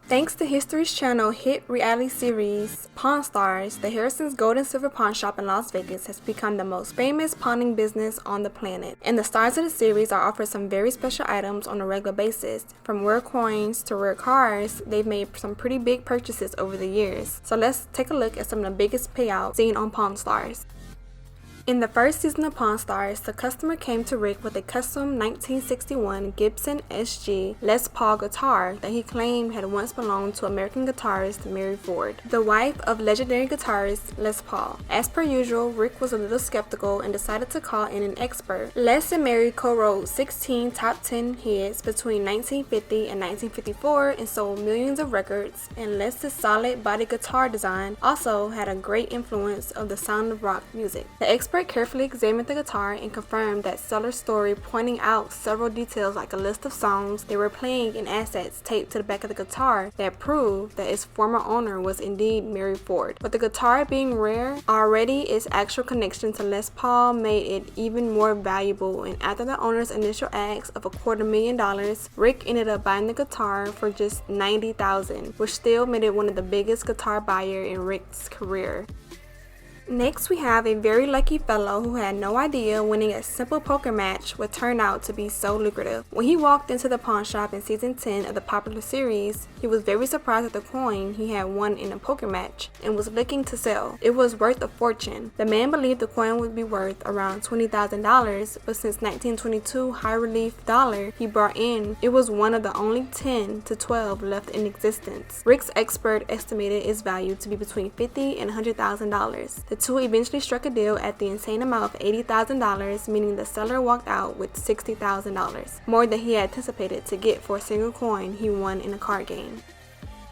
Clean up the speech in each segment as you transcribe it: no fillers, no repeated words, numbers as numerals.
Thanks to History's Channel hit reality series Pawn Stars, the Harrison's Gold and Silver Pawn Shop in Las Vegas has become the most famous pawning business on the planet. And the stars of the series are offered some very special items on a regular basis. From rare coins to rare cars, they've made some pretty big purchases over the years. So let's take a look at some of the biggest payouts seen on Pawn Stars. In the first season of Pawn Stars, the customer came to Rick with a custom 1961 Gibson SG Les Paul guitar that he claimed had once belonged to American guitarist Mary Ford, the wife of legendary guitarist Les Paul. As per usual, Rick was a little skeptical and decided to call in an expert. Les and Mary co-wrote 16 top 10 hits between 1950 and 1954 and sold millions of records, and Les's solid body guitar design also had a great influence of the sound of rock music. The expert carefully examined the guitar and confirmed that seller's story, pointing out several details like a list of songs they were playing and assets taped to the back of the guitar that proved that its former owner was indeed Mary Ford. But the guitar being rare, already its actual connection to Les Paul made it even more valuable, and after the owner's initial ask of $250,000, Rick ended up buying the guitar for just $90,000, which still made it one of the biggest guitar buyer in Rick's career. Next, we have a very lucky fellow who had no idea winning a simple poker match would turn out to be so lucrative. When he walked into the pawn shop in season 10 of the popular series, he was very surprised at the coin he had won in a poker match and was looking to sell. It was worth a fortune. The man believed the coin would be worth around $20,000, but since 1922 high relief dollar he brought in, it was one of the only 10 to 12 left in existence. Rick's expert estimated its value to be between $50,000 and $100,000. The two eventually struck a deal at the insane amount of $80,000, meaning the seller walked out with $60,000, more than he had anticipated to get for a single coin he won in a card game.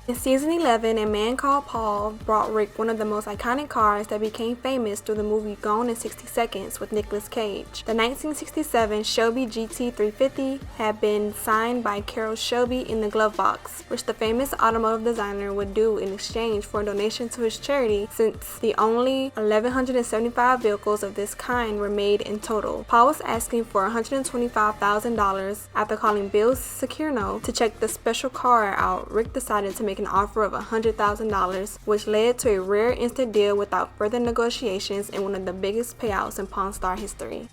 In season 11, a man called Paul brought Rick one of the most iconic cars that became famous through the movie Gone in 60 Seconds with Nicolas Cage. The 1967 Shelby GT350 had been signed by Carroll Shelby in the glove box, which the famous automotive designer would do in exchange for a donation to his charity, since the only 1,175 vehicles of this kind were made in total. Paul was asking for $125,000. After calling Bill Securno to check the special car out, Rick decided to make an offer of $100,000, which led to a rare instant deal without further negotiations and one of the biggest payouts in Pawn Star history.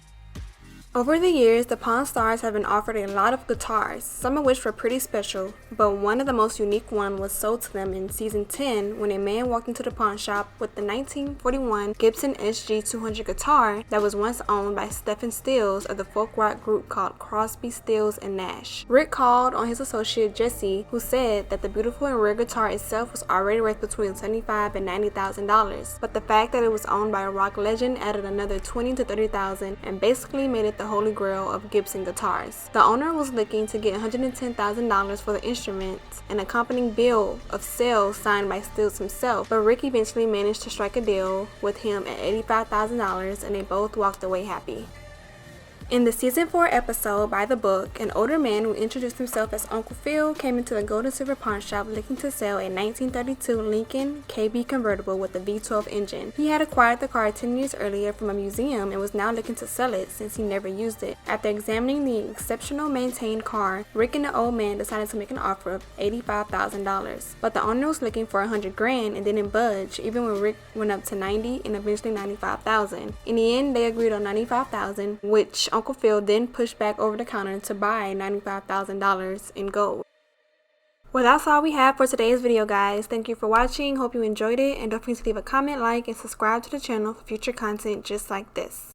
Over the years, the Pawn Stars have been offered a lot of guitars, some of which were pretty special, but one of the most unique ones was sold to them in season 10 when a man walked into the pawn shop with the 1941 Gibson SG 200 guitar that was once owned by Stephen Stills of the folk rock group called Crosby, Stills and Nash. Rick called on his associate Jesse, who said that the beautiful and rare guitar itself was already worth between $75,000 and $90,000, but the fact that it was owned by a rock legend added another $20,000 to $30,000 and basically made it the holy grail of Gibson guitars. The owner was looking to get $110,000 for the instruments, an accompanying bill of sale signed by Stills himself, but Rick eventually managed to strike a deal with him at $85,000 and they both walked away happy. In the season 4 episode By the Book, an older man who introduced himself as Uncle Phil came into the Gold and Silver Pawn Shop looking to sell a 1932 Lincoln KB convertible with a V12 engine. He had acquired the car 10 years earlier from a museum and was now looking to sell it since he never used it. After examining the exceptional maintained car, Rick and the old man decided to make an offer of $85,000, but the owner was looking for $100,000 and didn't budge, even when Rick went up to $90,000 and eventually $95,000. In the end, they agreed on $95,000, which Uncle Phil then pushed back over the counter to buy $95,000 in gold. Well, that's all we have for today's video, guys. Thank you for watching. Hope you enjoyed it, and don't forget to leave a comment, like, and subscribe to the channel for future content just like this.